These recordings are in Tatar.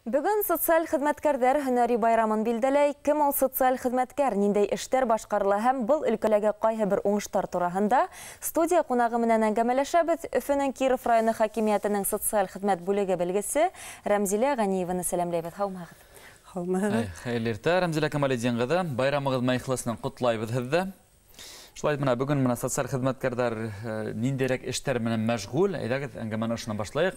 Бүгін социаль хезмәткәрдәр һөнәри байрамын билдәләй. Кем ул социаль хезмәткәр, ниндәй эштәр башкарыла һәм был өлкәләргә кайһы бер уңыштар турында студия кунагы менән әңгәмәләшәбез. Өфөнең Киров районы хакимиятының социаль хезмәт бүлеге белгесе Рәмзилә Ганиеваны сәламләйбез. Һаумыгыз. Һаумыгыз. Хәерле иртә, Рәмзилә Камалетдингызы. Байрамыгыз мәйхлысынан котлайбыз һездә. Шулай бүген менә социаль хезмәткәрләр ниндирәк эштәр менән мәшгуль. Әйдәгез, әңгәмәне шуннан башлайык.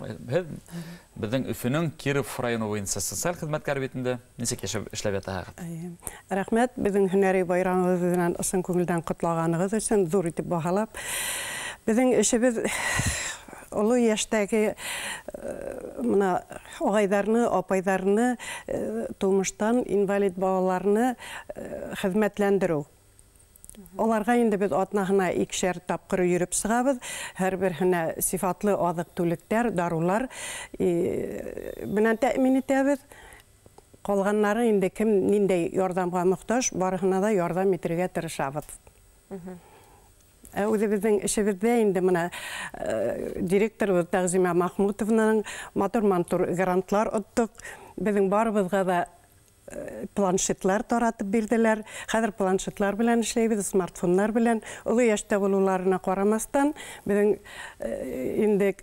Безнең Өфөнең Киров районы буенча социаль хезмәткәр битендә ничек эшләп ятасыз? Рәхмәт, безнең һөнәри байрамыбыз белән ысын күңелдән котлаганыгыз өчен зур итеп баһалап. Безнең эшебез олы яшьтәге мына агайдарны, апайдарны, тумыштан инвалид балаларны хезмәтләндерү. Оларга инде без атнахына 2 тапкыр йөреп чыгабыз. Һәрбер һөнә сифатлы азык-түлектәр, дарулар белән тәэмин итәбез. Калганнары инде кем ниндәй ярдәмгә мохтаҗ, барыгына да ярдәм итәргә тырышабыз. Үзебезнең эшебездә инде менә директор Тәгъзимә Махмутовнаның матур грантлар оттык. Безнең барыбызга да планшетлар таратып бирделәр. Хәзер планшетлар белән эшләйбез, смартфоннар белән. Олы яшьтә булуларына карамастан, безнең инде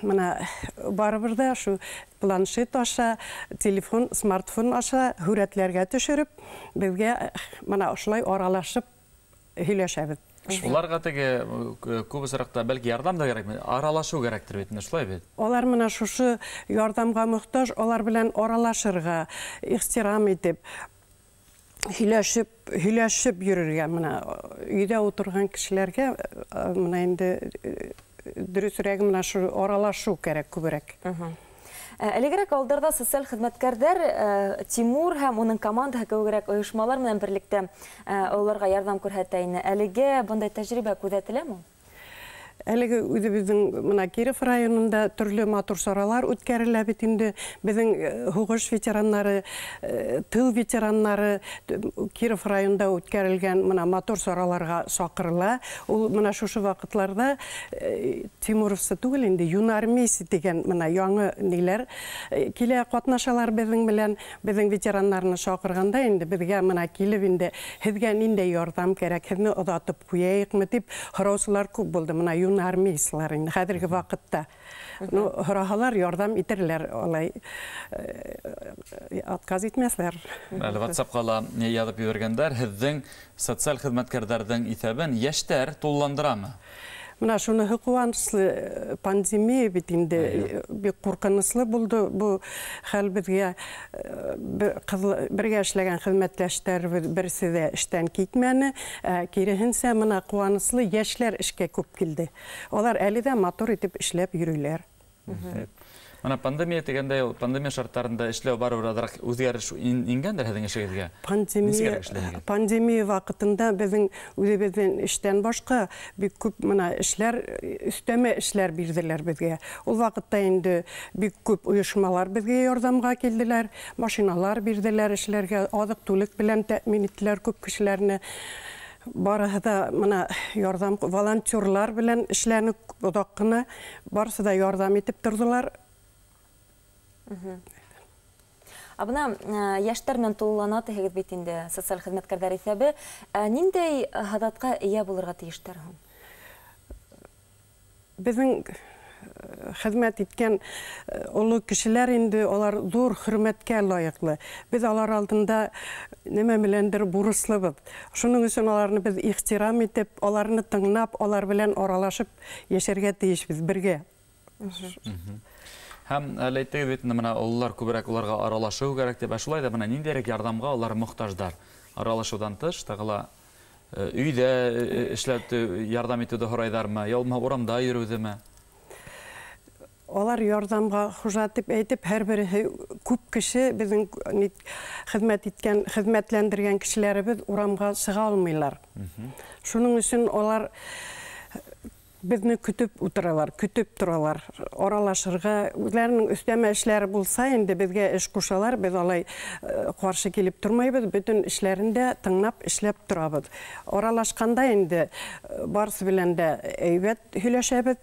менә барыбыз да шу планшет аша, телефон, смартфон аша хүрәтләргә төшереп, безгә менә шулай аралашып һөйләшәбез. Шуларга теге күбесрәктә бәлки ярдәм да кирәкме? Аралашу кирәктер бит, шулай бит. Алар менә шушы ярдәмгә мохтаҗ, алар белән аралашырга, ихтирам итеп, һөйләшеп йөрергә, менә өйдә утырган кешеләргә менә инде дөресрәге менә шу аралашу кирәк күбрәк. Әлегрәк алдарда социаль хезмәткәрләр Тимур һәм уның командаһы кебегрәк оешмалар менән берлектә оларга ярдәм күрсәтә ине. Әлегә бундай тәҗрибә күзәтеләме? Әлеге үзебезнең менә Киров районында төрле матур саралар үткәрелә бит инде. Безнең хугыш ветераннары, тыл ветераннары Киров районында үткәрелгән менә матур сараларга чакырыла. Ул менә шушы вакытларда Тимуровсы түгел инде юнармейсы дигән менә яңа ниләр килә катнашалар безнең белән. Безнең ветераннарны чакырганда инде безгә менә килеп инде һезгә нинди ярдәм кирәк, һезне озатып куяйыкмы дип һораусылар күп булды. Менә армейслар инде хәзерге вакытта. Һорахалар ярдәм итерләр, алай отказ итмәсләр. Әле WhatsApp-ка язып йөргәндәр, һезнең социаль хезмәткәрләрдән исәбен яшьтәр тулландырамы? Менә шуны куанычлы пандемия бит инде бик куркынычлы булды. Бу хәл безгә бергә эшләгән хезмәттәшләр берсе дә эштән китмәне. Киресенчә менә куанычлы яшьләр эшкә күп килде. Алар әле дә матур итеп эшләп йөриләр. Менә пандемия дигәндә, пандемия шартларында эшләү барыбер үзгәреш ингәндер һезнең эшегезгә. Пандемия вакытында безнең үзебезнең эштән башка бик күп менә эшләр, өстәмә эшләр бирделәр безгә. Ул вакытта инде бик күп оешмалар безгә ярдәмгә килделәр, машиналар бирделәр эшләргә, азык-түлек белән тәэмин иттеләр күп кешеләрне. Барысы да менә ярдәм волонтерлар белән эшләнеп озак кына барысы да ярдәм итеп тордылар. Абына яшьтәр менән тулылана тегез бит инде социаль хезмәткәрләр исәбе. Ниндәй һадатка ия булырга тиештер һуң? Безнең хезмәт иткән олы кешеләр инде алар зур хөрмәткә лаеклы. Без алар алдында нимә беләндер бурыслыбыз. Шуның өчен аларны без ихтирам итеп, аларны тыңлап, алар белән аралашып яшәргә тиешбез бергә. Һәм әләйтегез бит менә олылар күбрәк уларга аралашу кирәк дип, шулай да менә ниндирәк ярдәмгә алар мохтаҗдар. Аралашудан тыш, тагыла өйдә эшләп ярдәм итүдә һорайдармы, ялма урамда йөрүдеме? Алар ярдәмгә хуҗа дип әйтеп, һәрбер күп кеше безнең хезмәт иткән, хезмәтләндергән кешеләребез урамга чыга алмыйлар. Шуның өчен алар безне көтеп утыралар, көтеп торалар, аралашырга, үзләренең өстәмә эшләре булса инде безгә эш кушалар, без алай каршы килеп тормайбыз, бөтен эшләрендә тыңлап эшләп торабыз. Аралашканда инде барысы белән дә әйбәт һөйләшәбез.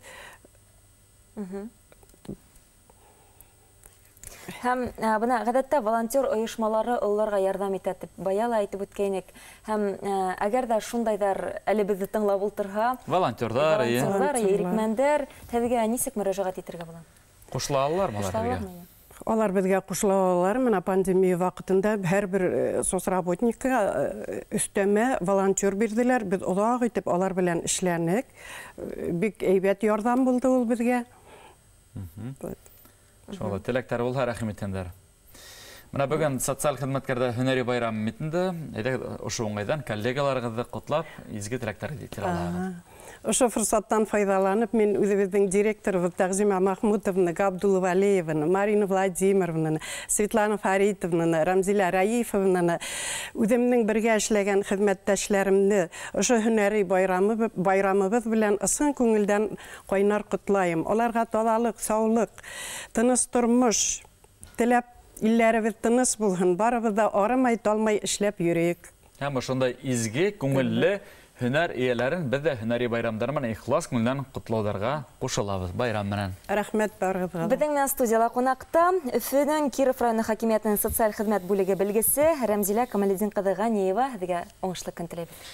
Һәм бына гадәттә волонтер оешмалары олларга ярдәм итә дип баяла әйтеп үткәйнек. Һәм әгәр дә шундайдар әле безне тыңлап ултырһа, Волонтердар, ирекмәндәр, тәбигә нисек мөрәҗәгать итәргә була? Кушыла алалармы алар? Алар безгә кушылалар, менә пандемия вакытында һәрбер соцработникка өстәмә волонтер бирделәр. Без оҙаҡ итеп алар белән эшләнек. Бик әйбәт ярдәм булды ул безгә. Шулай теләктәр булһа рәхим итәндәр. Менә бүген социаль хезмәткәрдә һөнәри байрам итендә, ошо уңайдан коллегаларыгызды котлап, изге теләктәр итәләр. Ошо форсаттан файдаланып, мен үзебезнең директорыбыз Тәгъзимә Махмутовна, Габдулова Алиевна, Марина Владимировна, Светлана Фаритовна, Рамзила Раифовна, үземнең бергә эшләгән хезмәттәшләремне ошо һөнәри байрамыбыз белән ысын күңелдән кайнар котлайым. Аларга тазалык, саулык, тыныс тормыш теләп, илләребез тыныс булһын, барыбыз да арымай, талмай эшләп йөрик. Һәм ошондай изге, күңелле һөнәр ияләрен без дә һөнәри байрамдар менән ихлас күңелдән котлауларга кушылабыз байрам менән. Рәхмәт барыгызга. Безнең менән студияда кунакта Өфөнең Киров районы хакимиятенең социаль хезмәт бүлеге белгесе Рәмзилә Камалетдин кызы Ганиева. Сезгә уңышлы көн теләйбез.